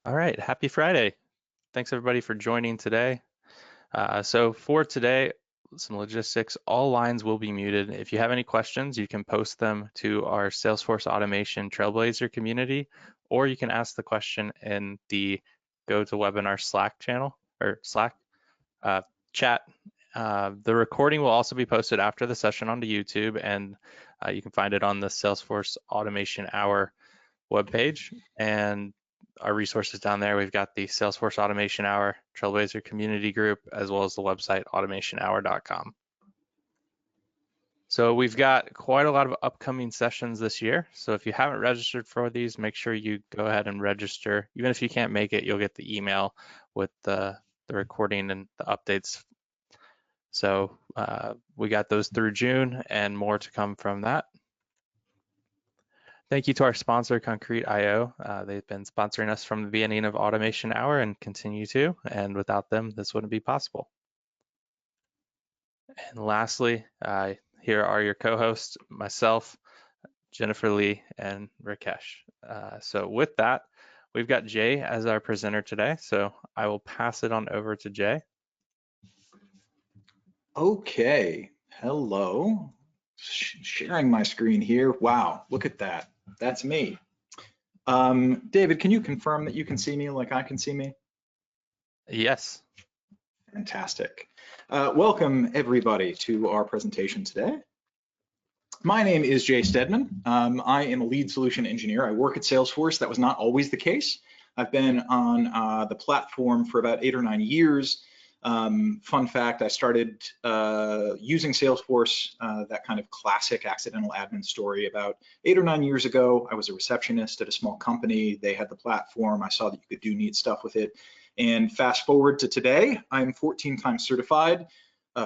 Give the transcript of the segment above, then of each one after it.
All right, happy Friday. Thanks everybody for joining today. So for today, some logistics, all lines will be muted. If you have any questions, you can post them to our Salesforce Automation Trailblazer community, or you can ask the question in the GoToWebinar Slack channel or Slack uh, chat. The recording will also be posted after the session onto YouTube, and you can find it on the Salesforce Automation Hour webpage. And our resources down there, we've got the Salesforce Automation Hour Trailblazer community group, as well as the website automationhour.com. So we've got quite a lot of upcoming sessions this year. So if you haven't registered for these, make sure you go ahead and register. Even if you can't make it, you'll get the email with the recording and the updates. So we got those through June and more to come from that. Thank you to our sponsor, Concrete.io. They've been sponsoring us from the beginning of Automation Hour and continue to, and without them, this wouldn't be possible. And lastly, here are your co-hosts, myself, Jennifer Lee, and Rakesh. So with that, we've got Jay as our presenter today, so I will pass it on over to Jay. Okay, hello. Sharing my screen here. Wow, look at that. That's me. David, can you confirm that you can see me like I can see me? Yes. Fantastic. Welcome everybody to our presentation today. My name is J.Steadman. I am a lead solution engineer. I work at Salesforce. That was not always the case. I've been on the platform for about 8 or 9 years. Fun fact, I started using Salesforce, that kind of classic accidental admin story, about 8 or 9 years ago. I was a receptionist at a small company. They had the platform. I saw that you could do neat stuff with it. And fast forward to today, I'm 14 times certified,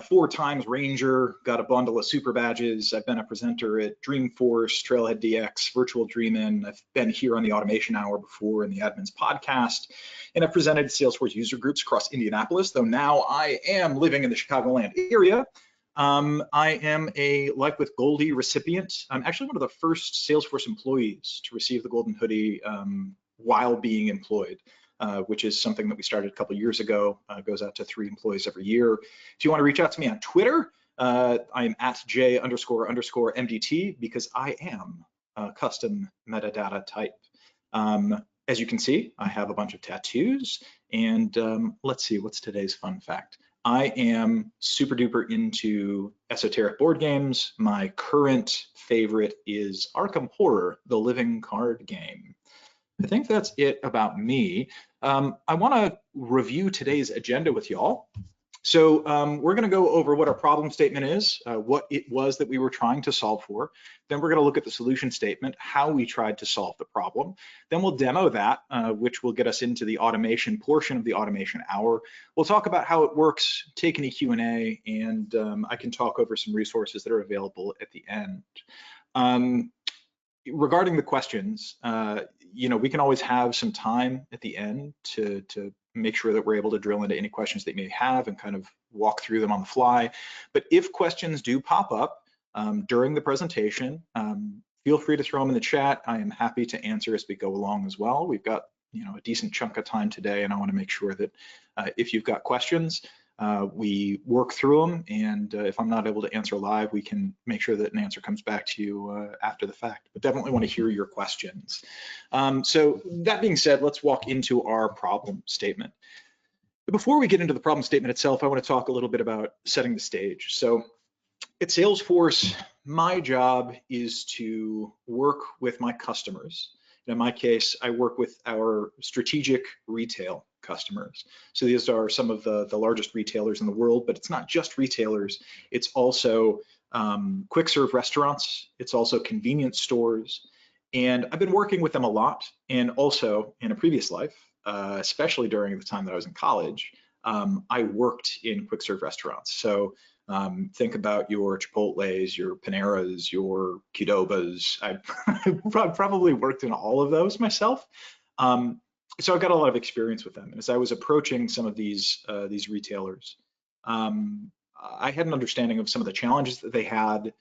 4 times Ranger, got a bundle of super badges. I've been a presenter at Dreamforce, Trailhead DX, Virtual Dream-In. I've been here on the Automation Hour before in the Admins podcast, and I've presented Salesforce user groups across Indianapolis, though now I am living in the Chicagoland area. I am a Life with Goldie recipient. I'm actually one of the first Salesforce employees to receive the Golden Hoodie while being employed. Which is something that we started a couple of years ago, goes out to 3 employees every year. If you want to reach out to me on Twitter, I am at J__MDT because I am a custom metadata type. As you can see, I have a bunch of tattoos, and let's see, what's today's fun fact? I am super duper into esoteric board games. My current favorite is Arkham Horror, the living card game. I think that's it about me. I want to review today's agenda with y'all. So we're going to go over what our problem statement is, what it was that we were trying to solve for. Then we're going to look at the solution statement, how we tried to solve the problem. Then we'll demo that, which will get us into the automation portion of the Automation Hour. We'll talk about how it works, take any Q&A, and I can talk over some resources that are available at the end. Regarding the questions, we can always have some time at the end to make sure that we're able to drill into any questions that you may have and kind of walk through them on the fly. But if questions do pop up during the presentation, feel free to throw them in the chat. I am happy to answer as we go along as well. We've got a decent chunk of time today, and I want to make sure that if you've got questions, we work through them, and if I'm not able to answer live, we can make sure that an answer comes back to you after the fact. But definitely want to hear your questions. So that being said, let's walk into our problem statement. But before we get into the problem statement itself, I want to talk a little bit about setting the stage. So at Salesforce, my job is to work with my customers. In my case, I work with our strategic retail customers. So these are some of the largest retailers in the world, but it's not just retailers. It's also quick serve restaurants. It's also convenience stores. And I've been working with them a lot. And also in a previous life, especially during the time that I was in college, I worked in quick serve restaurants. So think about your Chipotle's, your Paneras, your Qdobas. I probably worked in all of those myself. So I've got a lot of experience with them. And as I was approaching some of these retailers, I had an understanding of some of the challenges that they had,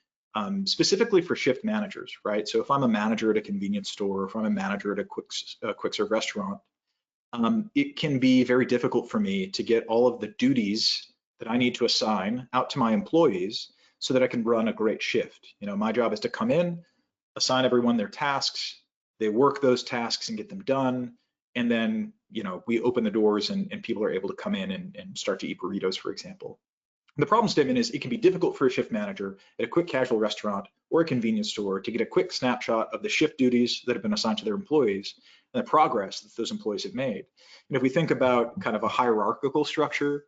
specifically for shift managers, right? So if I'm a manager at a convenience store, if I'm a manager at a quick serve restaurant, it can be very difficult for me to get all of the duties that I need to assign out to my employees so that I can run a great shift. My job is to come in, assign everyone their tasks, they work those tasks and get them done, and then we open the doors and people are able to come in and start to eat burritos, for example. The problem statement is it can be difficult for a shift manager at a quick casual restaurant or a convenience store to get a quick snapshot of the shift duties that have been assigned to their employees and the progress that those employees have made. And if we think about kind of a hierarchical structure,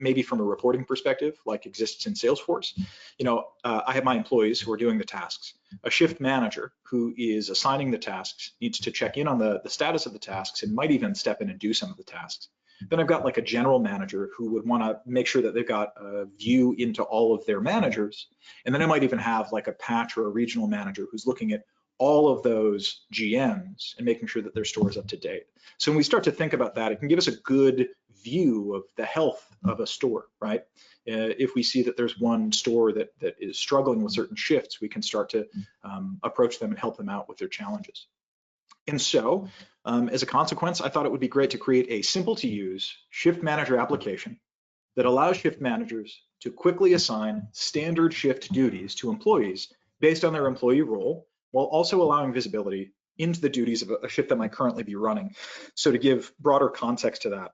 maybe from a reporting perspective, like exists in Salesforce, I have my employees who are doing the tasks. A shift manager who is assigning the tasks needs to check in on the status of the tasks and might even step in and do some of the tasks. Then I've got like a general manager who would want to make sure that they've got a view into all of their managers. And then I might even have like a patch or a regional manager who's looking at all of those GMs and making sure that their store is up to date. So when we start to think about that, it can give us a good view of the health of a store, right? If we see that there's one store that is struggling with certain shifts, we can start to approach them and help them out with their challenges. And so, as a consequence, I thought it would be great to create a simple to use shift manager application that allows shift managers to quickly assign standard shift duties to employees based on their employee role, while also allowing visibility into the duties of a shift that might currently be running. So to give broader context to that,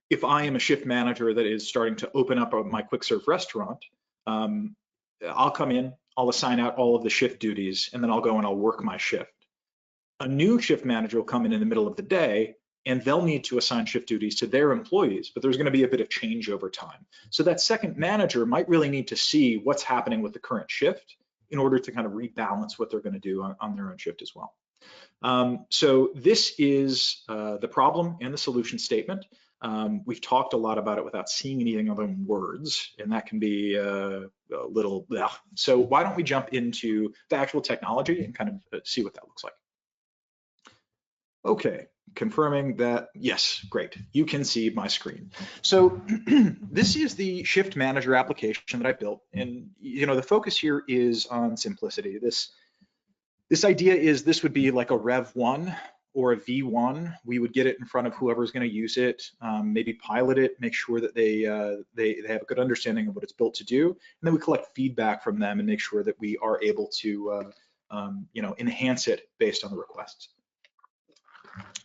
if I am a shift manager that is starting to open up my quick serve restaurant, I'll come in, I'll assign out all of the shift duties, and then I'll go and I'll work my shift. A new shift manager will come in the middle of the day and they'll need to assign shift duties to their employees, but there's going to be a bit of change over time. So that second manager might really need to see what's happening with the current shift in order to kind of rebalance what they're going to do on their own shift as well. So this is the problem and the solution statement. We've talked a lot about it without seeing anything other than words, and that can be a little, so why don't we jump into the actual technology and kind of see what that looks like. Okay, confirming that, yes, great. You can see my screen. So this is the Shift Manager application that I built. And the focus here is on simplicity. This idea is this would be like a Rev 1 or a V1. We would get it in front of whoever's going to use it, maybe pilot it, make sure that they have a good understanding of what it's built to do. And then we collect feedback from them and make sure that we are able to enhance it based on the requests.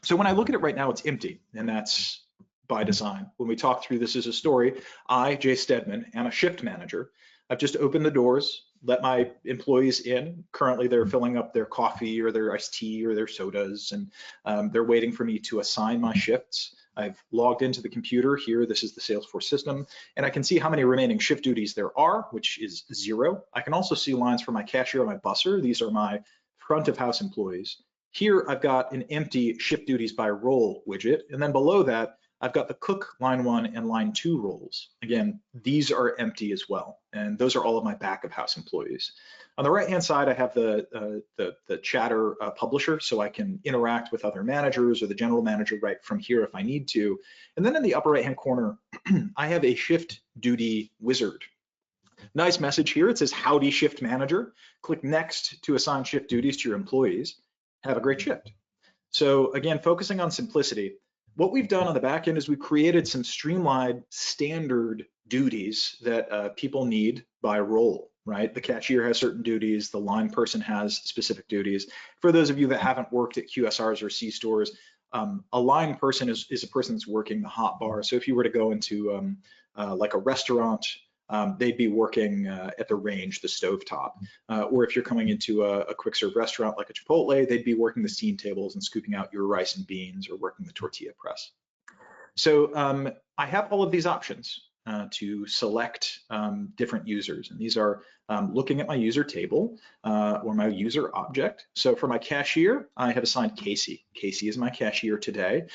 So when I look at it right now, it's empty, and that's by design. When we talk through this as a story, I, J.Steadman, am a shift manager. I've just opened the doors, let my employees in. Currently, they're filling up their coffee or their iced tea or their sodas, and they're waiting for me to assign my shifts. I've logged into the computer here. This is the Salesforce system, and I can see how many remaining shift duties there are, which is 0. I can also see lines for my cashier and my busser. These are my front of house employees. Here, I've got an empty shift duties by role widget, and then below that, I've got the cook line 1 and line 2 roles. Again, these are empty as well, and those are all of my back of house employees. On the right-hand side, I have the chatter publisher, so I can interact with other managers or the general manager right from here if I need to. And then in the upper right-hand corner, I have a shift duty wizard. Nice message here. It says, "Howdy, shift manager." Click next to assign shift duties to your employees. Have a great shift. So again, focusing on simplicity, what we've done on the back end is we've created some streamlined standard duties that people need by role, right? The cashier has certain duties, the line person has specific duties. For those of you that haven't worked at QSRs or C stores, a line person is a person that's working the hot bar. So if you were to go into like a restaurant, they'd be working at the range, the stovetop. Or if you're coming into a quick serve restaurant like a Chipotle, they'd be working the steam tables and scooping out your rice and beans or working the tortilla press. So I have all of these options to select different users. And these are looking at my user table or my user object. So for my cashier, I have assigned Casey. Casey is my cashier today.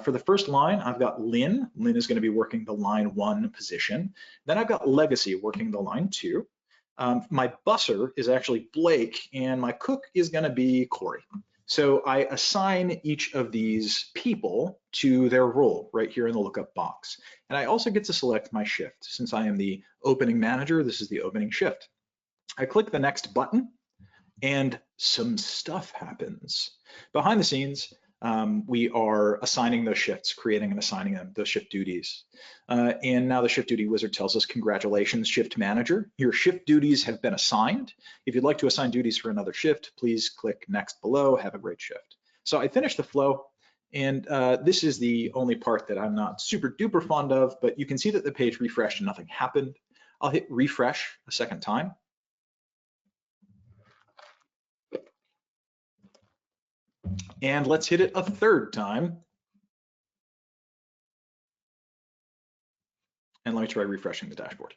For the first line, I've got Lynn. Lynn is going to be working the line 1 position. Then I've got Legacy working the line 2. My busser is actually Blake, and my cook is going to be Corey. So I assign each of these people to their role right here in the lookup box. And I also get to select my shift. Since I am the opening manager, this is the opening shift. I click the next button and some stuff happens. Behind the scenes, we are assigning those shifts, creating and assigning them, those shift duties. And now the shift duty wizard tells us, congratulations, shift manager. Your shift duties have been assigned. If you'd like to assign duties for another shift, please click next below. Have a great shift. So I finished the flow. And this is the only part that I'm not super duper fond of, but you can see that the page refreshed and nothing happened. I'll hit refresh a second time. And let's hit it a third time. And let me try refreshing the dashboard.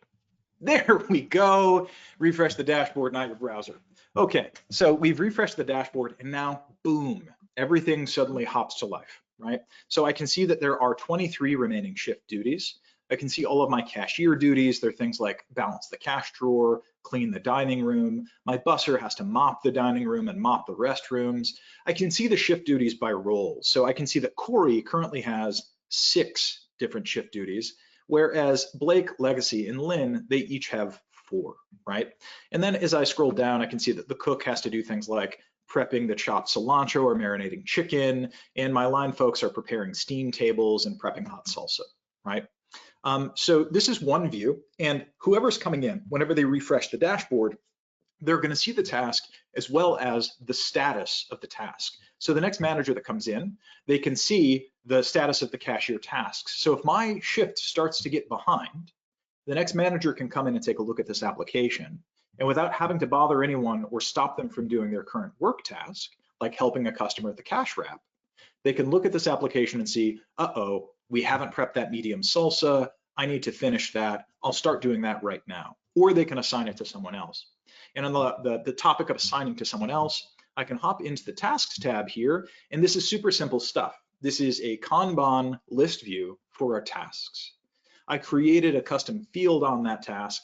There we go. Refresh the dashboard, not your browser. Okay, so we've refreshed the dashboard and now, boom, everything suddenly hops to life, right? So I can see that there are 23 remaining shift duties. I can see all of my cashier duties. They're things like balance the cash drawer, clean the dining room. My busser has to mop the dining room and mop the restrooms. I can see the shift duties by role. So I can see that Corey currently has 6 different shift duties, whereas Blake, Legacy, and Lynn, they each have 4, right? And then as I scroll down, I can see that the cook has to do things like prepping the chopped cilantro or marinating chicken, and my line folks are preparing steam tables and prepping hot salsa, right? So this is one view, and whoever's coming in, whenever they refresh the dashboard, they're going to see the task as well as the status of the task. So the next manager that comes in, they can see the status of the cashier tasks. So if my shift starts to get behind, the next manager can come in and take a look at this application. And without having to bother anyone or stop them from doing their current work task, like helping a customer at the cash wrap, they can look at this application and see, uh-oh, we haven't prepped that medium salsa. I need to finish that. I'll start doing that right now. Or they can assign it to someone else. And on the topic of assigning to someone else, I can hop into the tasks tab here, and this is super simple stuff. This is a Kanban list view for our tasks. I created a custom field on that task,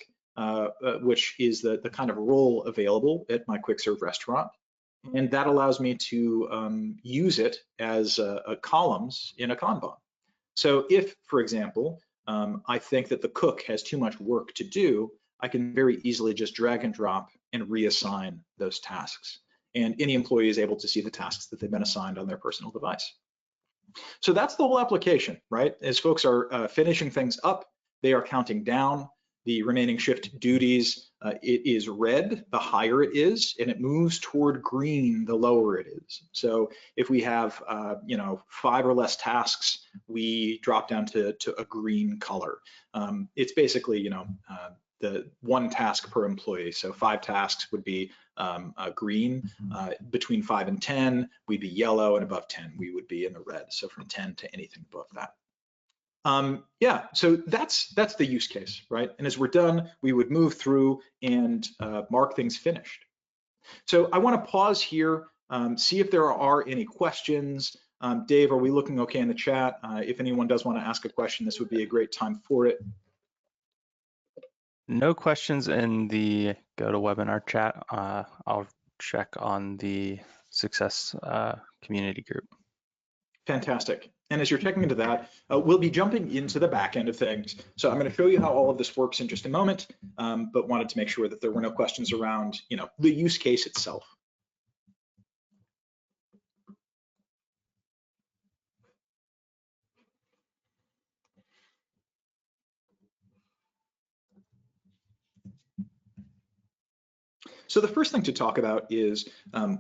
which is the kind of role available at my quick serve restaurant. And that allows me to use it as columns in a Kanban. So if, for example, I think that the cook has too much work to do, I can very easily just drag and drop and reassign those tasks. And any employee is able to see the tasks that they've been assigned on their personal device. So that's the whole application, right? As folks are finishing things up, they are counting down the remaining shift duties. It is red the higher it is, and it moves toward green the lower it is. So if we have 5 or less tasks, we drop down to a green color. It's basically the 1 task per employee. So 5 tasks would be green. Between 5 and 10, we'd be yellow, and above 10, we would be in the red. So from 10 to anything above that. Yeah, so that's the use case, right? And as we're done, we would move through and mark things finished. So I want to pause here, see if there are any questions. Dave, are we looking okay in the chat? If anyone does want to ask a question, this would be a great time for it. No questions in the GoToWebinar chat. I'll check on the success community group. Fantastic. And as you're checking into that, we'll be jumping into the back end of things. So I'm going to show you how all of this works in just a moment, but wanted to make sure that there were no questions around, the use case itself. So the first thing to talk about is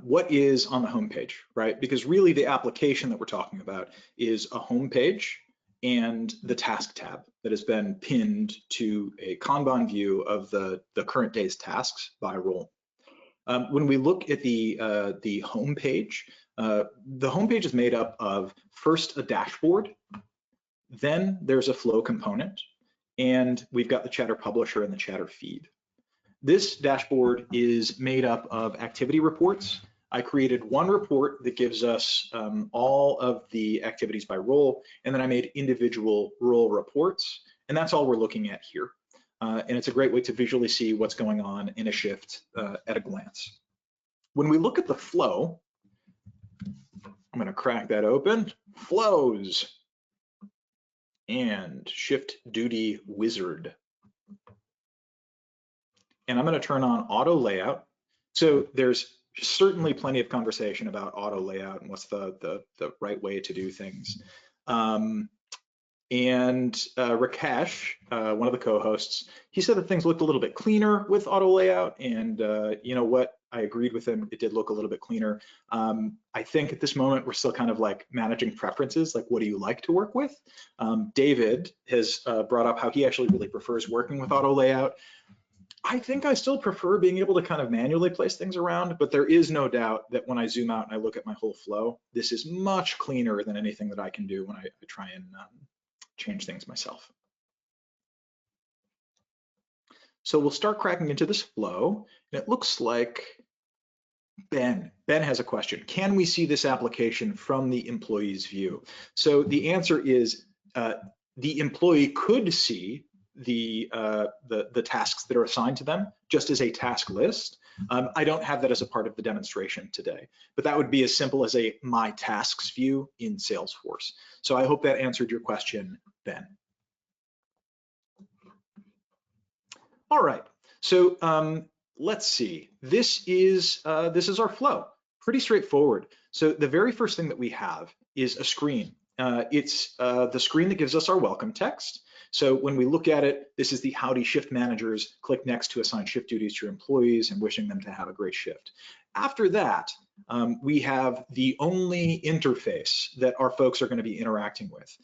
what is on the homepage, right? Because really the application that we're talking about is a homepage and the task tab that has been pinned to a Kanban view of the current day's tasks by role. When we look at the homepage, the homepage is made up of first a dashboard, then there's a flow component, and we've got the chatter publisher and the chatter feed. This dashboard is made up of activity reports. I created one report that gives us all of the activities by role, and then I made individual role reports, and that's all we're looking at here. And it's a great way to visually see what's going on in a shift at a glance. When we look at the flow, I'm going to crack that open. Flows and shift duty wizard. And I'm going to turn on auto layout. So there's certainly plenty of conversation about auto layout and what's the right way to do things. Rakesh, one of the co-hosts, he said that things looked a little bit cleaner with auto layout, and you know what? I agreed with him. It did look a little bit cleaner. I think at this moment we're still kind of like managing preferences, like what do you like to work with? David has brought up how he actually really prefers working with auto layout. I think I still prefer being able to kind of manually place things around, but there is no doubt that when I zoom out and I look at my whole flow, this is much cleaner than anything that I can do when I try and change things myself. So we'll start cracking into this flow, and it looks like Ben has a question. Can we see this application from the employee's view? So the answer is the employee could see the tasks that are assigned to them just as a task list. I don't have that as a part of the demonstration today, but that would be as simple as a My Tasks view in Salesforce. So I hope that answered your question, Ben. All right, so let's see. This is our flow. Pretty straightforward. So the very first thing that we have is a screen. It's the screen that gives us our welcome text. So when we look at it, this is the Howdy Shift Managers. Click next to assign shift duties to your employees and wishing them to have a great shift. After that, we have the only interface that our folks are going to be interacting with.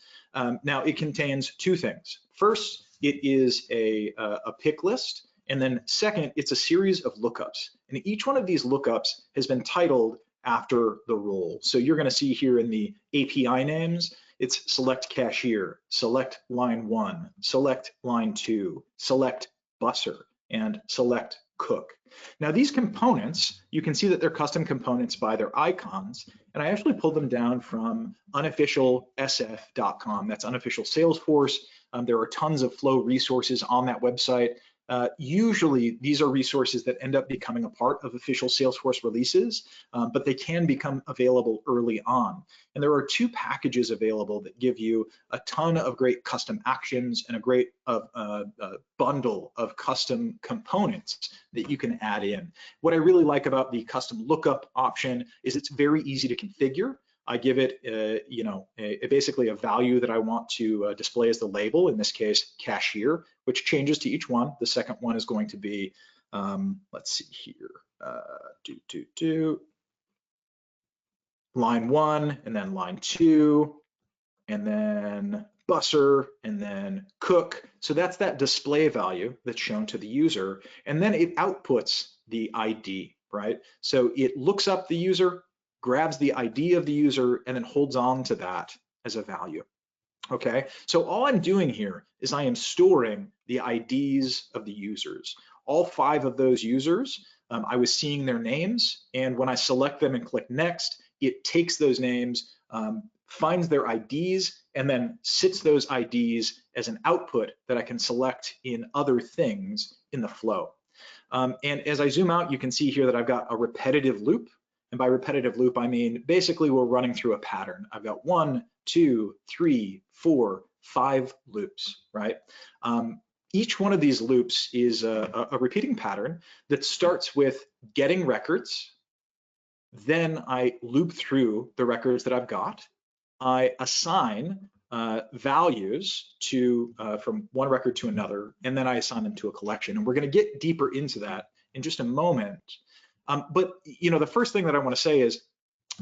Now, it contains two things. First, it is a pick list. And then second, it's a series of lookups. And each one of these lookups has been titled after the role. So you're going to see here in the API names, it's select cashier, select line 1, select line 2, select busser, and select cook. Now these components, you can see that they're custom components by their icons, and I actually pulled them down from unofficialsf.com. That's unofficial Salesforce. There are tons of flow resources on that website. Usually these are resources that end up becoming a part of official Salesforce releases, but they can become available early on. And there are two packages available that give you a ton of great custom actions and a great bundle of custom components that you can add in. What I really like about the custom lookup option is it's very easy to configure. I give it, basically a value that I want to display as the label, in this case, cashier, which changes to each one. The second one is going to be, let's see here, line 1, and then line 2, and then busser, and then cook. So that's that display value that's shown to the user, and then it outputs the ID, right? So it looks up the user, grabs the ID of the user, and then holds on to that as a value. Okay, so all I'm doing here is I am storing the IDs of the users. All 5 of those users, I was seeing their names, and when I select them and click next, it takes those names, finds their IDs, and then sits those IDs as an output that I can select in other things in the flow. And as I zoom out, you can see here that I've got a repetitive loop. And by repetitive loop, I mean, basically we're running through a pattern. I've got 1, 2, 3, 4, 5 loops, right? Each one of these loops is a repeating pattern that starts with getting records. Then I loop through the records that I've got. I assign values to from one record to another, and then I assign them to a collection. And we're going to get deeper into that in just a moment. But the first thing that I want to say is,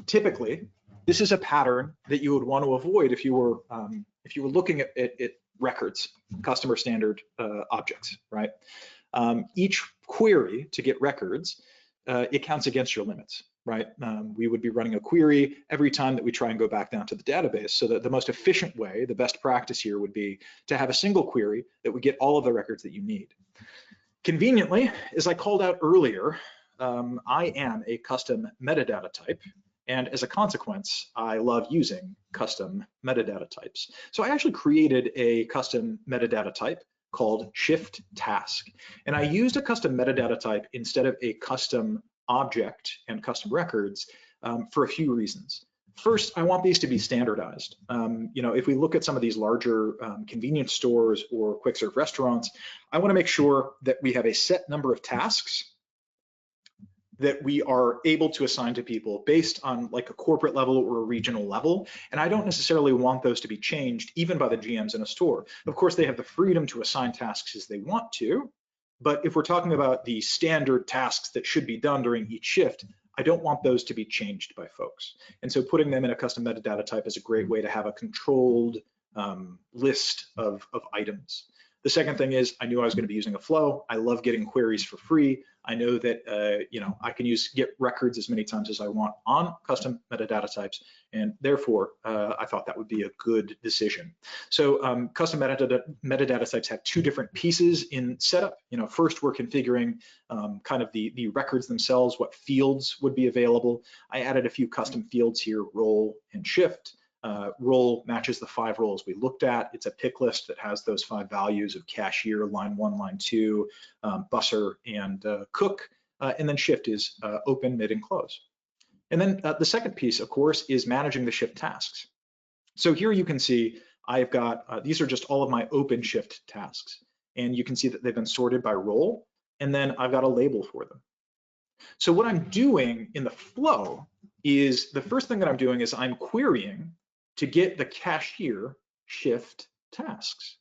typically, this is a pattern that you would want to avoid if you were looking at records, customer standard objects, right? Each query to get records, it counts against your limits, right? We would be running a query every time that we try and go back down to the database. So that the most efficient way, the best practice here would be to have a single query that would get all of the records that you need. Conveniently, as I called out earlier, I am a custom metadata type, and as a consequence, I love using custom metadata types. So I actually created a custom metadata type called shift task, and I used a custom metadata type instead of a custom object and custom records for a few reasons. First, I want these to be standardized. If we look at some of these larger convenience stores or quick serve restaurants, I want to make sure that we have a set number of tasks that we are able to assign to people based on like a corporate level or a regional level. And I don't necessarily want those to be changed even by the GMs in a store. Of course, they have the freedom to assign tasks as they want to, but if we're talking about the standard tasks that should be done during each shift, I don't want those to be changed by folks. And so putting them in a custom metadata type is a great way to have a controlled list of items. The second thing is I knew I was going to be using a flow. I love getting queries for free. I know that I can get records as many times as I want on custom metadata types, and therefore I thought that would be a good decision. So custom metadata types have two different pieces in setup. First we're configuring kind of the records themselves, what fields would be available. I added a few custom fields here, role and shift. Role matches the 5 roles we looked at. It's a pick list that has those 5 values of cashier, line 1, line 2, busser, and cook. And then shift is open, mid, and close. And then the second piece, of course, is managing the shift tasks. So here you can see I've got, these are just all of my open shift tasks. And you can see that they've been sorted by role. And then I've got a label for them. So what I'm doing in the flow is the first thing that I'm doing is I'm querying to get the cashier shift tasks.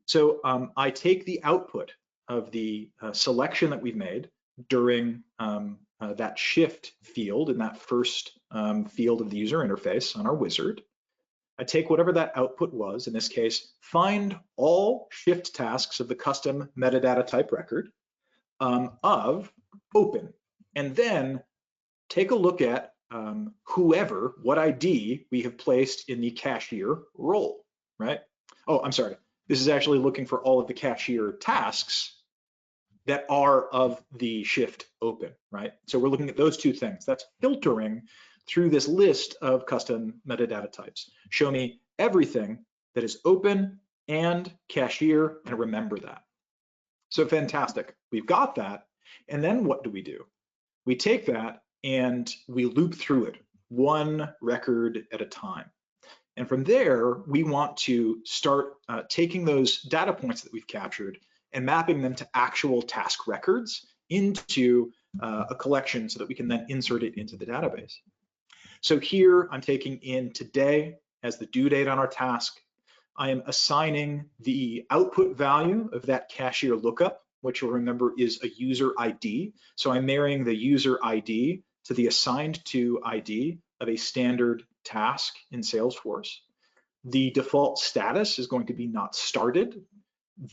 So I take the output of the selection that we've made during that shift field in that first field of the user interface on our wizard. I take whatever that output was, in this case, find all shift tasks of the custom metadata type record of open, and then take a look at what ID we have placed in the cashier role, right? Oh, I'm sorry. This is actually looking for all of the cashier tasks that are of the shift open, right? So we're looking at those two things. That's filtering through this list of custom metadata types. Show me everything that is open and cashier, and remember that. So fantastic. We've got that. And then what do? We take that and we loop through it one record at a time. And from there, we want to start taking those data points that we've captured and mapping them to actual task records into a collection so that we can then insert it into the database. So here I'm taking in today as the due date on our task. I am assigning the output value of that cashier lookup, which you'll remember is a user ID. So I'm marrying the user ID to the assigned to ID of a standard task in Salesforce. The default status is going to be not started.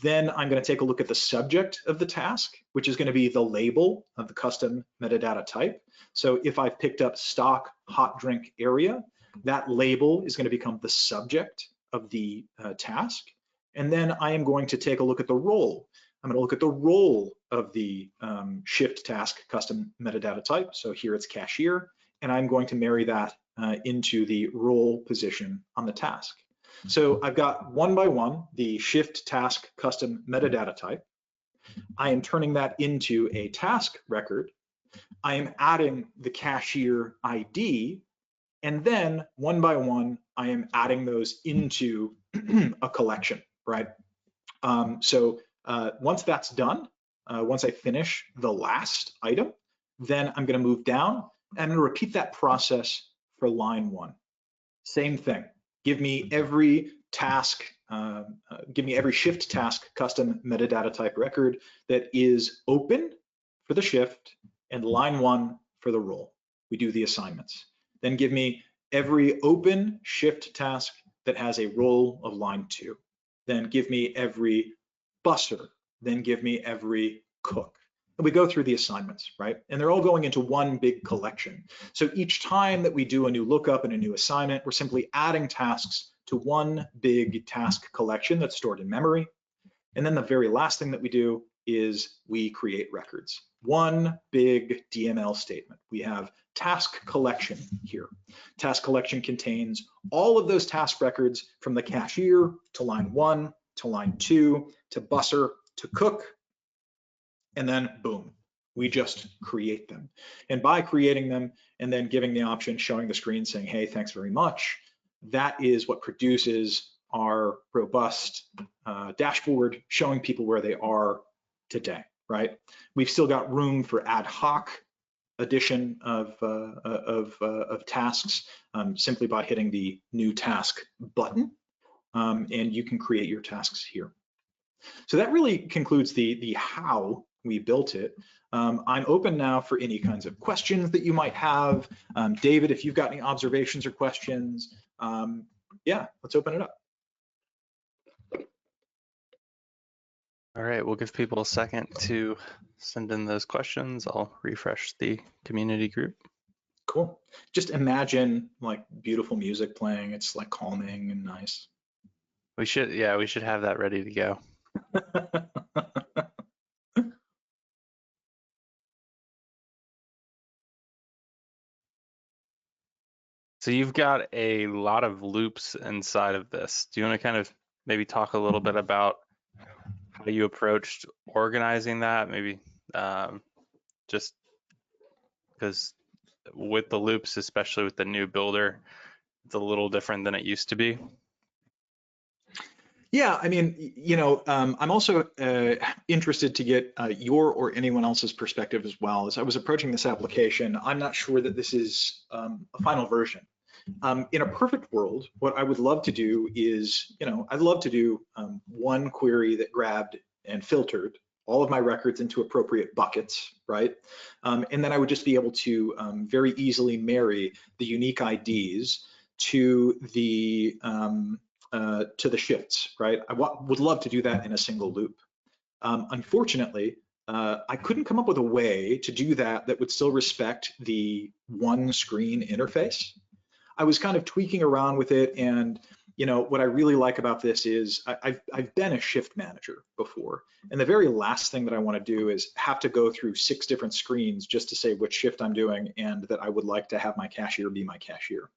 Then I'm going to take a look at the subject of the task, which is going to be the label of the custom metadata type. So if I've picked up stock hot drink area, that label is going to become the subject of the task. And then I am going to take a look at the role. I'm going to look at the role of the shift task custom metadata type. So here it's cashier, and I'm going to marry that into the role position on the task. So I've got one by one the shift task custom metadata type. I am turning that into a task record. I am adding the cashier ID, and then one by one, I am adding those into a collection, right? Once that's done, once I finish the last item, then I'm going to move down and I'm going to repeat that process for line 1. Same thing. Give me every task, give me every shift task custom metadata type record that is open for the shift and line 1 for the role. We do the assignments. Then give me every open shift task that has a role of line 2. Then give me every busser. Then give me every cook. And we go through the assignments, right? And they're all going into one big collection. So each time that we do a new lookup and a new assignment, we're simply adding tasks to one big task collection that's stored in memory. And then the very last thing that we do is we create records. One big DML statement. We have task collection here. Task collection contains all of those task records from the cashier to line 1 to line 2 to busser to cook. And then boom, we just create them. And by creating them and then giving the option, showing the screen saying, hey, thanks very much, that is what produces our robust dashboard showing people where they are today, right? We've still got room for ad hoc addition of tasks simply by hitting the New Task button, and you can create your tasks here. So that really concludes the how we built it. I'm open now for any kinds of questions that you might have. David, if you've got any observations or questions, yeah, let's open it up. All right, we'll give people a second to send in those questions. I'll refresh the community group. Cool. Just imagine like beautiful music playing. It's like calming and nice. We should have that ready to go. So you've got a lot of loops inside of this. Do you want to kind of maybe talk a little bit about how you approached organizing that? Maybe just because with the loops, especially with the new builder, it's a little different than it used to be. Yeah, I mean, I'm also interested to get your or anyone else's perspective as well. As I was approaching this application, I'm not sure that this is a final version. In a perfect world, what I would love to do is, I'd love to do one query that grabbed and filtered all of my records into appropriate buckets, right? And then I would just be able to very easily marry the unique IDs to the shifts, right? I would love to do that in a single loop. Unfortunately, I couldn't come up with a way to do that that would still respect the one screen interface. I was kind of tweaking around with it, and what I really like about this is I've been a shift manager before, and the very last thing that I want to do is have to go through 6 different screens just to say which shift I'm doing and that I would like to have my cashier be my cashier.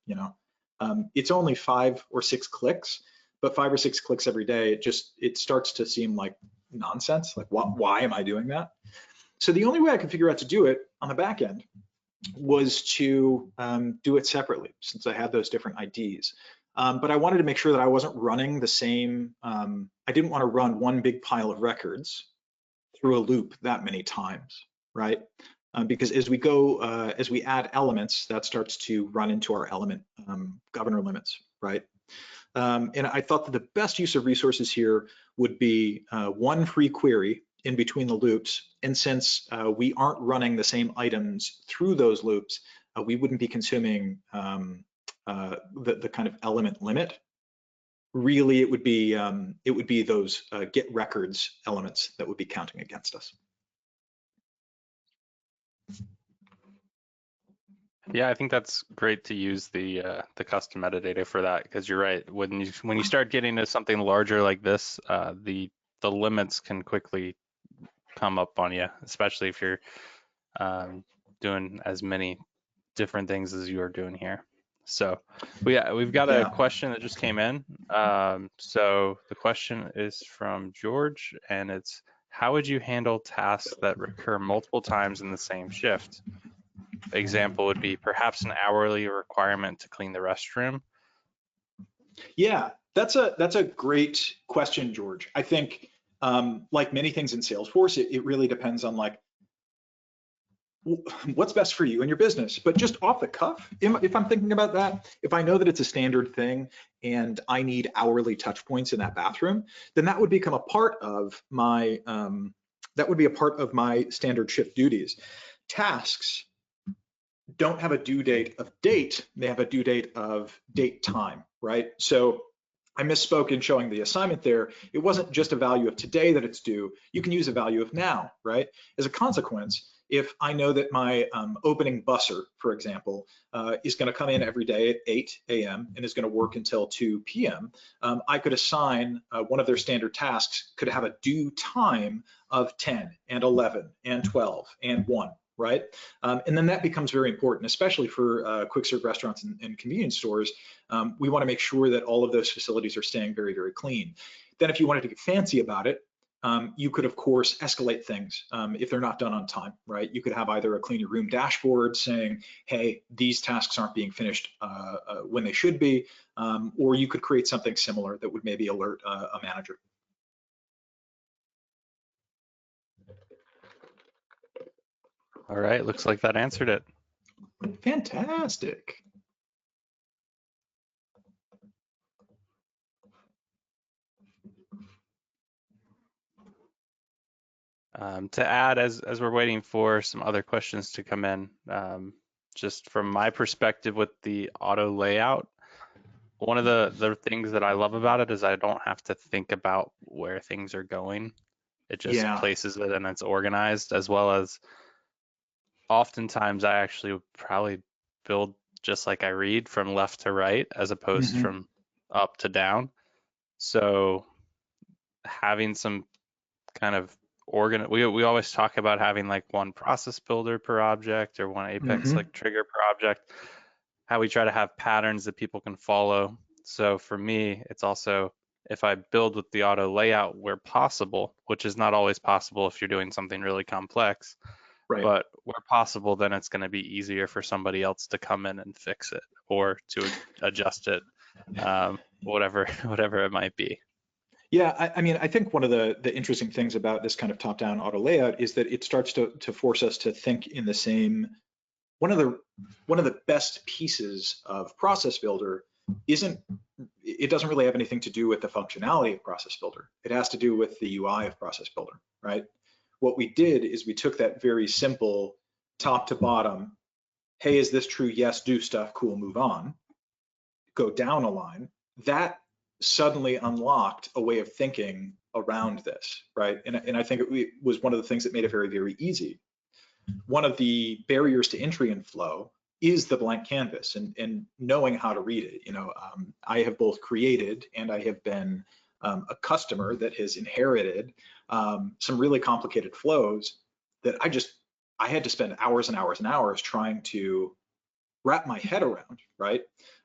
It's only 5 or 6 clicks, but 5 or 6 clicks every day, it starts to seem like nonsense. Like, why am I doing that? So the only way I could figure out to do it on the back end was to do it separately, since I had those different IDs. But I wanted to make sure that I wasn't running the same, I didn't want to run one big pile of records through a loop that many times, right? Because as we add elements, that starts to run into our element governor limits, right? And I thought that the best use of resources here would be one free query in between the loops. And since we aren't running the same items through those loops, we wouldn't be consuming the kind of element limit. Really, it would be those get records elements that would be counting against us. Yeah, I think that's great to use the custom metadata for that, because you're right. When you start getting to something larger like this, the limits can quickly come up on you, especially if you're doing as many different things as you are doing here. So we've got a question that just came in. So the question is from George, and it's, how would you handle tasks that recur multiple times in the same shift? Example would be perhaps an hourly requirement to clean the restroom. Yeah, that's a great question, George. I think like many things in Salesforce, it really depends on like what's best for you and your business. But just off the cuff, if I'm thinking about that, if I know that it's a standard thing and I need hourly touch points in that bathroom, then that would become a part of my standard shift duties. Tasks don't have a due date of date, they have a due date of date time, right? So I misspoke in showing the assignment there. It wasn't just a value of today that it's due. You can use a value of now, right? As a consequence, if I know that my opening busser, for example, is going to come in every day at 8 a.m. and is going to work until 2 p.m., I could assign one of their standard tasks could have a due time of 10 and 11 and 12 and 1. Right? And then that becomes very important, especially for quick serve restaurants and convenience stores. We want to make sure that all of those facilities are staying very, very clean. Then if you wanted to get fancy about it, you could, of course, escalate things if they're not done on time, right? You could have either a clean your room dashboard saying, hey, these tasks aren't being finished when they should be, or you could create something similar that would maybe alert a manager. All right, looks like that answered it. Fantastic. To add, as we're waiting for some other questions to come in, just from my perspective with the auto layout, one of the things that I love about it is I don't have to think about where things are going. It just Yeah. places it and it's organized, as well as oftentimes I actually would probably build just like I read from left to right as opposed Hmm. from up to down. So having some kind of we always talk about having like one process builder per object or one Apex Hmm. like trigger per object, how we try to have patterns that people can follow. So for me, it's also if I build with the auto layout where possible, which is not always possible if you're doing something really complex, Right. but where possible, then it's going to be easier for somebody else to come in and fix it or to adjust it, whatever whatever it might be. Yeah, I mean, I think one of the interesting things about this kind of top-down auto layout is that it starts to force us to think in the same. One of the one of the best pieces of Process Builder isn't. It doesn't really have anything to do with the functionality of Process Builder. It has to do with the UI of Process Builder, right? What we did is we took that very simple top to bottom, hey, is this true? Yes, do stuff, cool, move on, go down a line. That suddenly unlocked a way of thinking around this, right? And I think it was one of the things that made it very, very easy. One of the barriers to entry in Flow is the blank canvas and knowing how to read it. I have both created and I have been a customer that has inherited some really complicated flows that I had to spend hours and hours and hours trying to wrap my head around, right?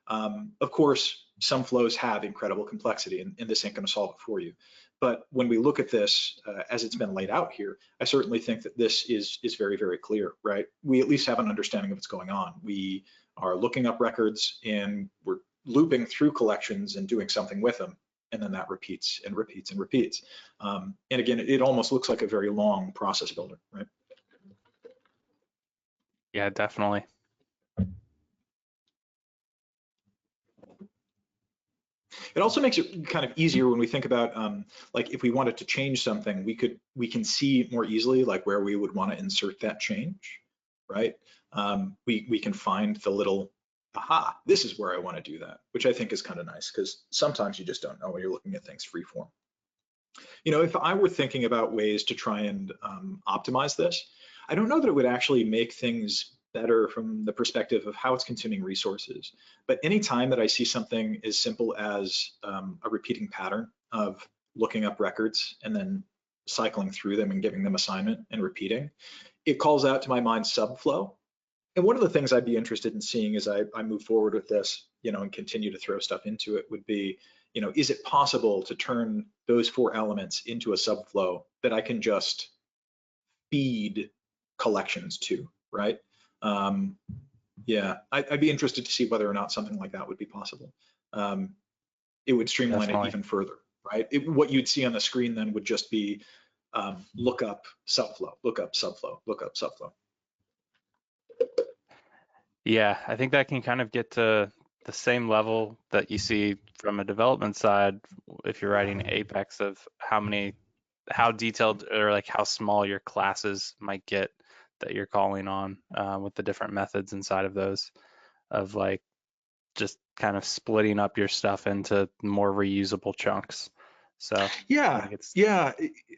Of course, some flows have incredible complexity, and this ain't going to solve it for you. But when we look at this as it's been laid out here, I certainly think that this is very, very clear, right? We at least have an understanding of what's going on. We are looking up records and we're looping through collections and doing something with them, and then that repeats and repeats and repeats. And again, it almost looks like a very long process builder, right? Yeah, definitely. It also makes it kind of easier when we think about like if we wanted to change something, we can see more easily like where we would want to insert that change, right? We can find the little aha, this is where I want to do that, which I think is kind of nice because sometimes you just don't know when you're looking at things freeform. If I were thinking about ways to try and optimize this, I don't know that it would actually make things better from the perspective of how it's consuming resources. But anytime that I see something as simple as a repeating pattern of looking up records and then cycling through them and giving them assignment and repeating, it calls out to my mind Subflow. And one of the things I'd be interested in seeing as I move forward with this, and continue to throw stuff into it would be, is it possible to turn those four elements into a subflow that I can just feed collections to, right? Um, yeah, I'd be interested to see whether or not something like that would be possible. It would streamline it Definitely. even further, right? What you'd see on the screen then would just be look up subflow, look up subflow, look up subflow. Yeah, I think that can kind of get to the same level that you see from a development side if you're writing Apex of how detailed or like how small your classes might get that you're calling on with the different methods inside of those, of like just kind of splitting up your stuff into more reusable chunks. So I Yeah, think it's yeah,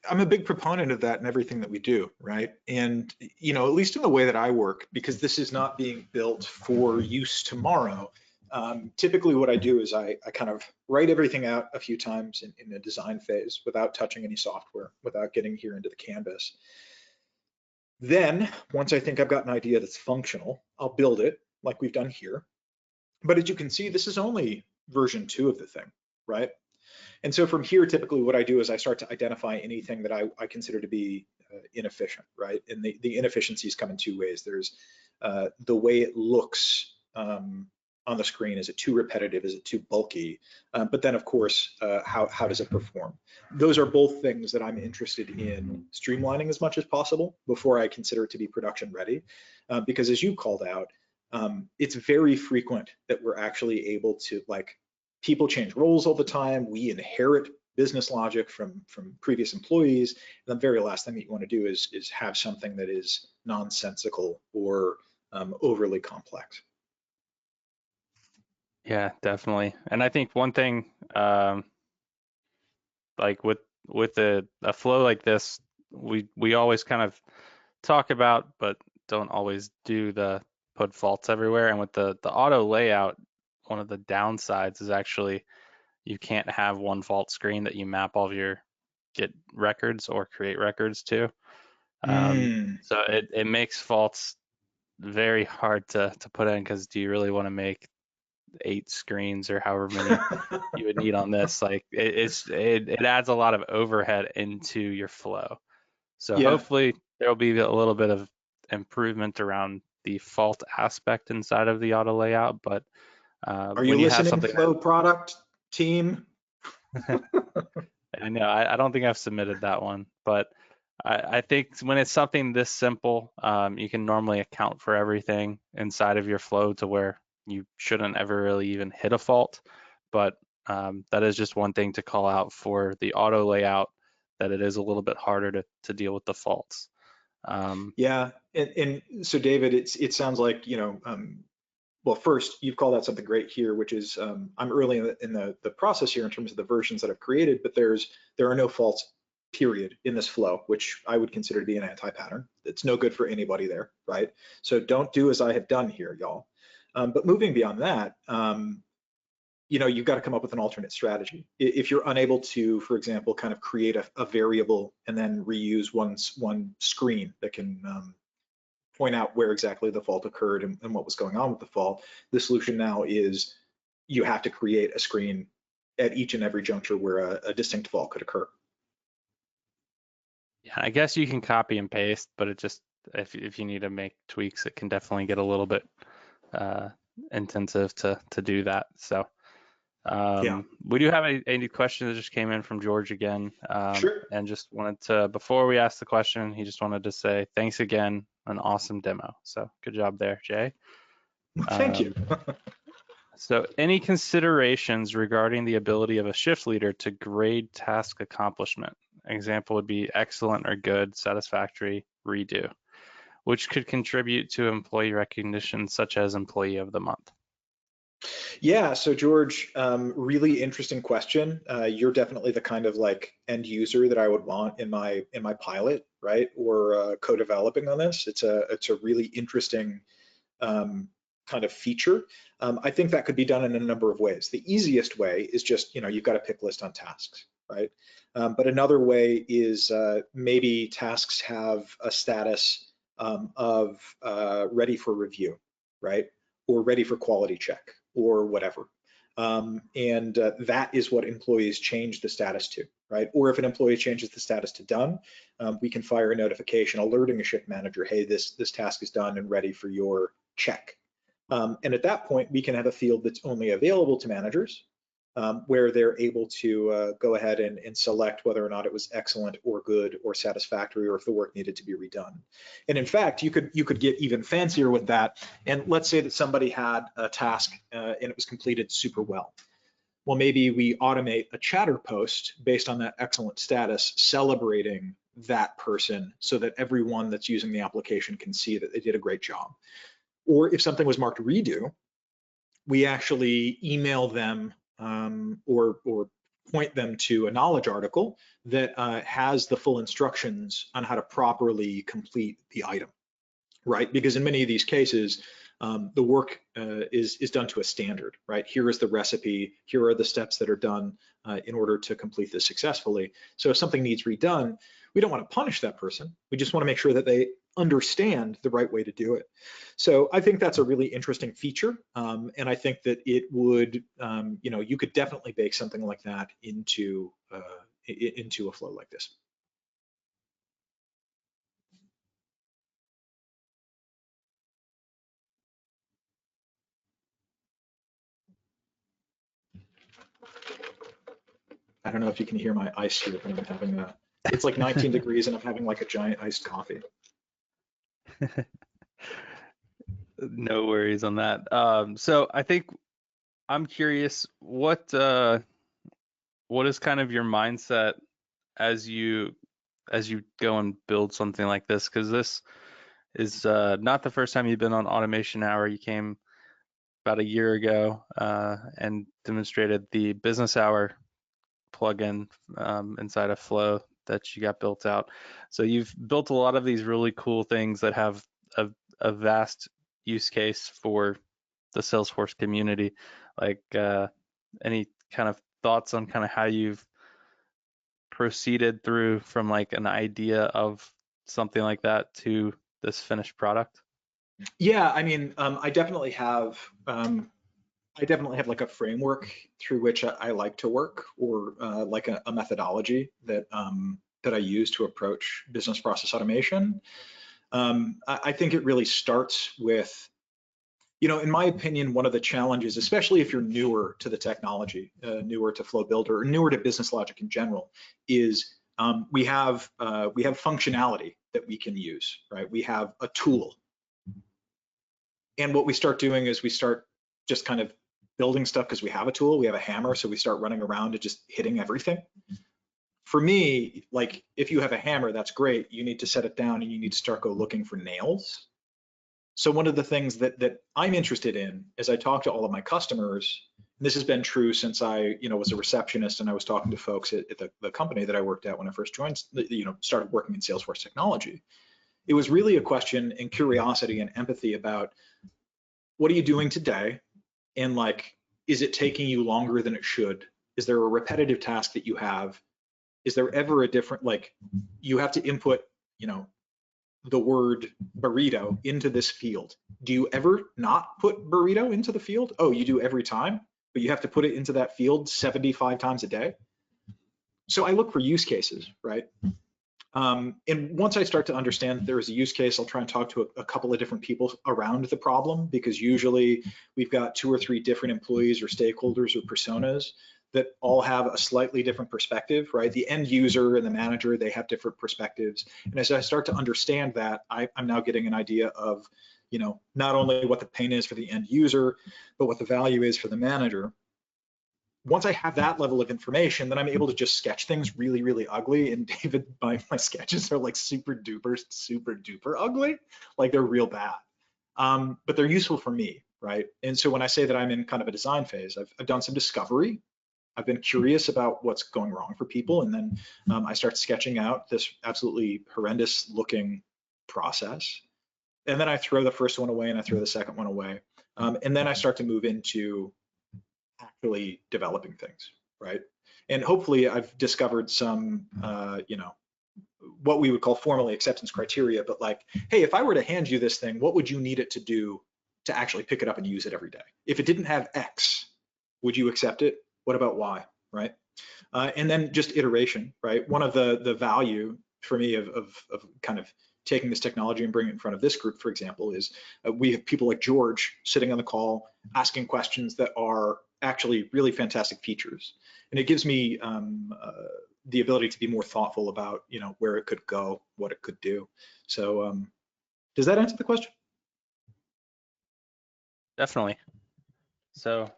I'm a big proponent of that in everything that we do, right? And at least in the way that I work, because this is not being built for use tomorrow. Typically, what I do is I kind of write everything out a few times in the design phase without touching any software, without getting here into the canvas. Then, once I think I've got an idea that's functional, I'll build it like we've done here. But as you can see, this is only version 2 of the thing, right? And so from here, typically what I do is I start to identify anything that I consider to be inefficient, right? And the inefficiencies come in two ways. There's the way it looks on the screen? Is it too repetitive? Is it too bulky? But then, of course, how does it perform? Those are both things that I'm interested in streamlining as much as possible before I consider it to be production ready. Because as you called out, it's very frequent that we're actually able to, like, people change roles all the time. We inherit business logic from previous employees. And the very last thing that you want to do is have something that is nonsensical or overly complex. Yeah, definitely. And I think one thing, like with a flow like this, we always kind of talk about, but don't always do the put faults everywhere. And with the auto layout, one of the downsides is actually you can't have one fault screen that you map all of your Git records or create records to. Mm. So it makes faults very hard to put in because do you really want to make 8 screens or however many you would need on this? Like it adds a lot of overhead into your flow. So Yeah. hopefully there'll be a little bit of improvement around the fault aspect inside of the auto layout. But Are you when you have listening, something Flow product team? that I know I don't think I've submitted that one, but I think when it's something this simple, you can normally account for everything inside of your flow to where you shouldn't ever really even hit a fault. But that is just one thing to call out for the auto layout, that it is a little bit harder to deal with the faults. Um, Yeah. And so David, it sounds like, well, first, you've called out something great here, which is I'm early in the process here in terms of the versions that I've created, but there are no faults, period, in this flow, which I would consider to be an anti-pattern. It's no good for anybody there, right? So don't do as I have done here, y'all. But moving beyond that, you've got to come up with an alternate strategy. If you're unable to, for example, kind of create a variable and then reuse one screen that can point out where exactly the fault occurred and what was going on with the fault, the solution now is you have to create a screen at each and every juncture where a distinct fault could occur. yeah, I guess you can copy and paste, but it just if you need to make tweaks, it can definitely get a little bit uh, intensive to do that. So. Yeah, We do have a question that just came in from George again, sure. and just wanted to, before we ask the question, he just wanted to say thanks again, an awesome demo. So good job there, Jay. Thank you. Um, so any considerations regarding the ability of a shift leader to grade task accomplishment? Example would be excellent or good, satisfactory, redo, which could contribute to employee recognition such as employee of the month. Yeah, so George, really interesting question. You're definitely the kind of like end user that I would want in my pilot, right? Or co-developing on this. It's a really interesting kind of feature. I think that could be done in a number of ways. The easiest way is just, you've got a pick list on tasks, right? But another way is maybe tasks have a status of ready for review, right? Or ready for quality check or whatever. And that is what employees change the status to, right? Or if an employee changes the status to done, we can fire a notification alerting a shift manager, hey, this task is done and ready for your check. And at that point, we can have a field that's only available to managers, where they're able to go ahead and select whether or not it was excellent or good or satisfactory, or if the work needed to be redone. And in fact, you could get even fancier with that. And let's say that somebody had a task and it was completed super well. Well, maybe we automate a chatter post based on that excellent status, celebrating that person so that everyone that's using the application can see that they did a great job. Or if something was marked redo, we actually email them or point them to a knowledge article that has the full instructions on how to properly complete the item, right? Because in many of these cases, the work is done to a standard, right? Here is the recipe, here are the steps that are done in order to complete this successfully. So if something needs redone, we don't want to punish that person. We just want to make sure that they understand the right way to do it. So I think that's a really interesting feature. And I think that it would, you could definitely bake something like that into a flow like this. don't know if you can hear my ice here, but I'm having it's like 19 degrees and I'm having like a giant iced coffee. No worries on that. So I think I'm curious, what is kind of your mindset as you go and build something like this? Because this is not the first time you've been on Automation Hour. You came about a year ago and demonstrated the Business Hour plugin inside of Flow that you got built out. So you've built a lot of these really cool things that have a vast use case for the Salesforce community. Like any kind of thoughts on kind of how you've proceeded through from like an idea of something like that to this finished product? Yeah, I mean, I definitely have like a framework through which I like to work, or like a methodology that I use to approach business process automation. I think it really starts with, in my opinion, one of the challenges, especially if you're newer to the technology, newer to Flow Builder, or newer to business logic in general, is we have functionality that we can use, right? We have a tool, and what we start doing is we start just kind of building stuff because we have a tool, we have a hammer, so we start running around and just hitting everything. For me, like, if you have a hammer, that's great. You need to set it down and you need to start go looking for nails. So one of the things that I'm interested in as I talk to all of my customers, and this has been true since I was a receptionist and I was talking to folks at the company that I worked at when I first joined, started working in Salesforce technology. It was really a question and curiosity and empathy about, what are you doing today? And like, is it taking you longer than it should? Is there a repetitive task that you have? Is there ever a different, like, you have to input, the word burrito into this field. Do you ever not put burrito into the field? Oh, you do every time, but you have to put it into that field 75 times a day. So I look for use cases, right? And once I start to understand that there is a use case, I'll try and talk to a couple of different people around the problem, because usually we've got 2 or 3 different employees or stakeholders or personas that all have a slightly different perspective, right? The end user and the manager, they have different perspectives. And as I start to understand that, I'm now getting an idea of, not only what the pain is for the end user, but what the value is for the manager. Once I have that level of information, then I'm able to just sketch things really, really ugly. And David, my sketches are like super duper ugly. Like, they're real bad. But they're useful for me, right? And so when I say that I'm in kind of a design phase, I've done some discovery. I've been curious about what's going wrong for people. And then I start sketching out this absolutely horrendous looking process. And then I throw the first one away and I throw the second one away. And then I start to move into actually developing things, right? And hopefully I've discovered some, what we would call formally acceptance criteria, but like, hey, if I were to hand you this thing, what would you need it to do to actually pick it up and use it every day? If it didn't have X, would you accept it? What about Y, right? And then just iteration, right? One of the value for me of kind of taking this technology and bringing it in front of this group, for example, is we have people like George sitting on the call asking questions that are actually really fantastic features. And it gives me the ability to be more thoughtful about, where it could go, what it could do. So does that answer the question? Definitely. So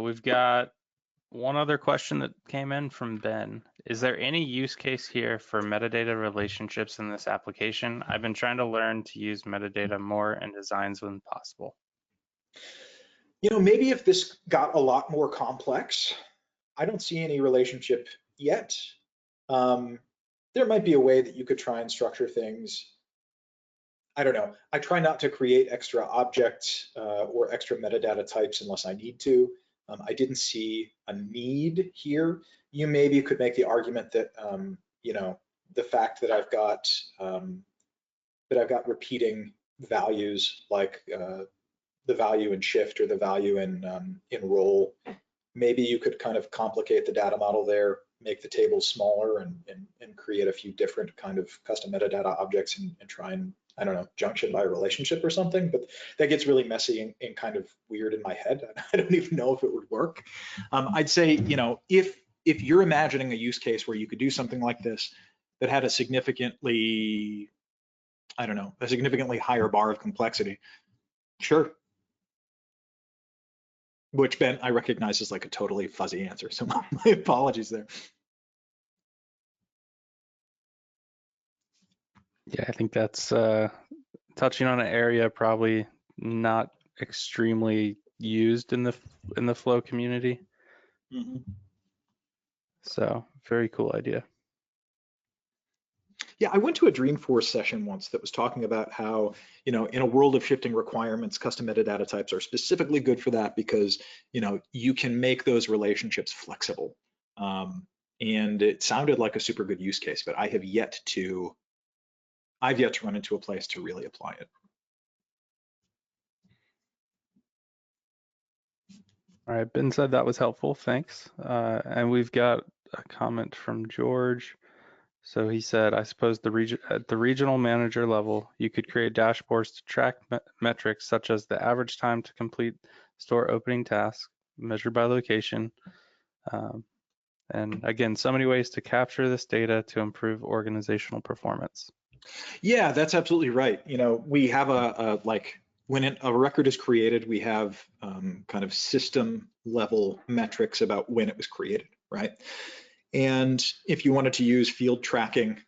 we've got one other question that came in from Ben. Is there any use case here for metadata relationships in this application? I've been trying to learn to use metadata more in designs when possible. Maybe if this got a lot more complex, I don't see any relationship yet. There might be a way that you could try and structure things. I don't know. I try not to create extra objects or extra metadata types unless I need to. I didn't see a need here. You maybe could make the argument that the fact that I've got repeating values, like the value in shift or the value in role, maybe you could kind of complicate the data model there, make the tables smaller, and create a few different kind of custom metadata objects and try and, I don't know, junction by relationship or something. But that gets really messy and kind of weird in my head. I don't even know if it would work. I'd say, if if you're imagining a use case where you could do something like this that had a significantly, I don't know, a significantly higher bar of complexity, sure. Which, Ben, I recognize is like a totally fuzzy answer, so my apologies there. Yeah, I think that's touching on an area probably not extremely used in the Flow community. Mm-hmm. So very cool idea. Yeah, I went to a Dreamforce session once that was talking about how, in a world of shifting requirements, custom metadata types are specifically good for that because, you can make those relationships flexible. And it sounded like a super good use case, but I've yet to run into a place to really apply it. All right, Ben said that was helpful. Thanks. And we've got a comment from George. So he said, I suppose at the regional manager level, you could create dashboards to track metrics such as the average time to complete store opening tasks measured by location. And again, so many ways to capture this data to improve organizational performance. Yeah, that's absolutely right. We have when a record is created, we have kind of system level metrics about when it was created, right? And if you wanted to use field tracking,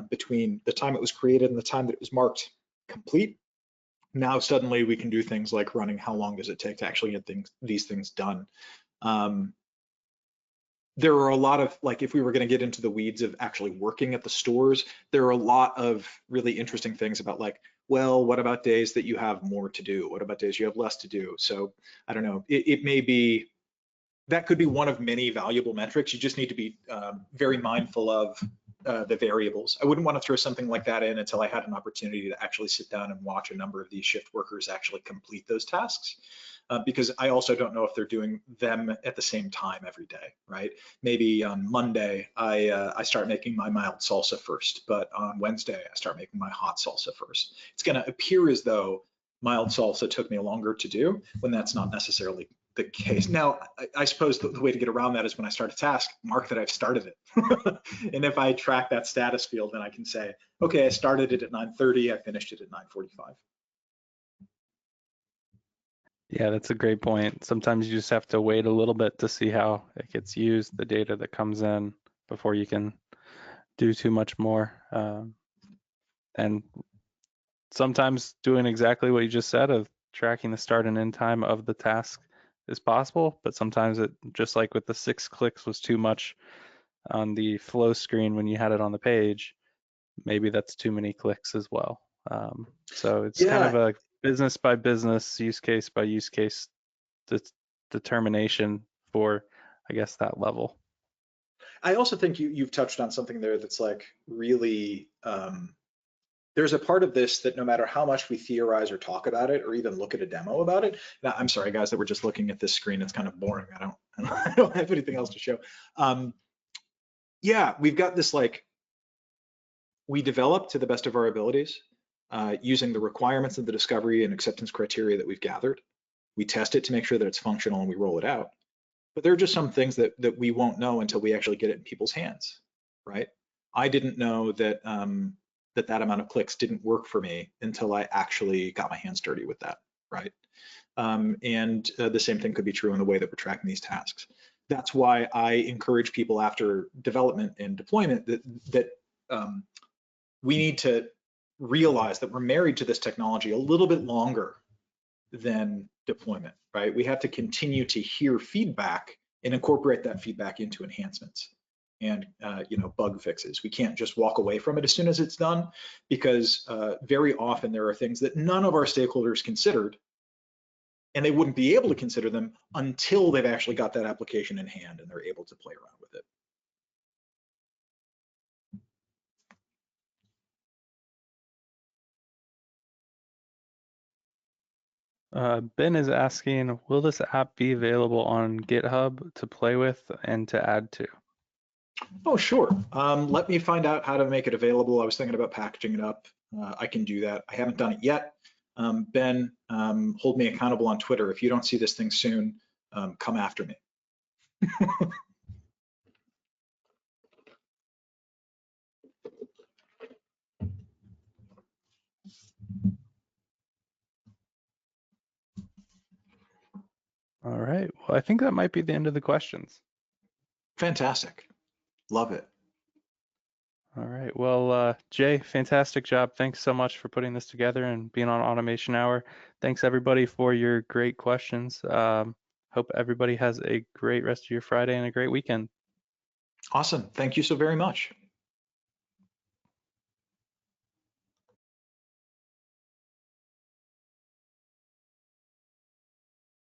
between the time it was created and the time that it was marked complete, now suddenly we can do things like running how long does it take to actually get these things done. There are a lot of, like, if we were going to get into the weeds of actually working at the stores, there are a lot of really interesting things about, like, well, what about days that you have more to do? What about days you have less to do? So I don't know, it may be, that could be one of many valuable metrics. You just need to be very mindful of the variables. I wouldn't want to throw something like that in until I had an opportunity to actually sit down and watch a number of these shift workers actually complete those tasks. Because I also don't know if they're doing them at the same time every day, right? Maybe on Monday, I start making my mild salsa first, but on Wednesday, I start making my hot salsa first. It's gonna appear as though mild salsa took me longer to do when that's not necessarily the case. Now, I suppose the way to get around that is when I start a task, mark that I've started it. And if I track that status field, then I can say, okay, I started it at 9:30, I finished it at 9:45. Yeah, that's a great point. Sometimes you just have to wait a little bit to see how it gets used, the data that comes in before you can do too much more. And sometimes doing exactly what you just said of tracking the start and end time of the task is possible, but sometimes it, just like with the 6 clicks was too much on the flow screen when you had it on the page, maybe that's too many clicks as well. So it's kind of Yeah, a business by business, use case by use case determination for, I guess, that level. I also think you've touched on something there that's like really, there's a part of this that no matter how much we theorize or talk about it or even look at a demo about it, now, I'm sorry guys that we're just looking at this screen, it's kind of boring. I don't have anything else to show. Yeah, we've got this, like, we develop to the best of our abilities using the requirements of the discovery and acceptance criteria that we've gathered. We test it to make sure that it's functional and we roll it out. But there are just some things that we won't know until we actually get it in people's hands, right? I didn't know that that amount of clicks didn't work for me until I actually got my hands dirty with that, right? And the same thing could be true in the way that we're tracking these tasks. That's why I encourage people after development and deployment that we need to realize that we're married to this technology a little bit longer than deployment, right? We have to continue to hear feedback and incorporate that feedback into enhancements and bug fixes. We can't just walk away from it as soon as it's done, because very often there are things that none of our stakeholders considered, and they wouldn't be able to consider them until they've actually got that application in hand and they're able to play around with it. Ben is asking, will this app be available on GitHub to play with and to add to? Oh, sure. Let me find out how to make it available. I was thinking about packaging it up. I can do that. I haven't done it yet. Ben, hold me accountable on Twitter. If you don't see this thing soon, come after me. All right. Well, I think that might be the end of the questions. Fantastic. Love it. All right. Well, Jay, fantastic job. Thanks so much for putting this together and being on Automation Hour. Thanks everybody for your great questions. Hope everybody has a great rest of your Friday and a great weekend. Awesome. Thank you so very much.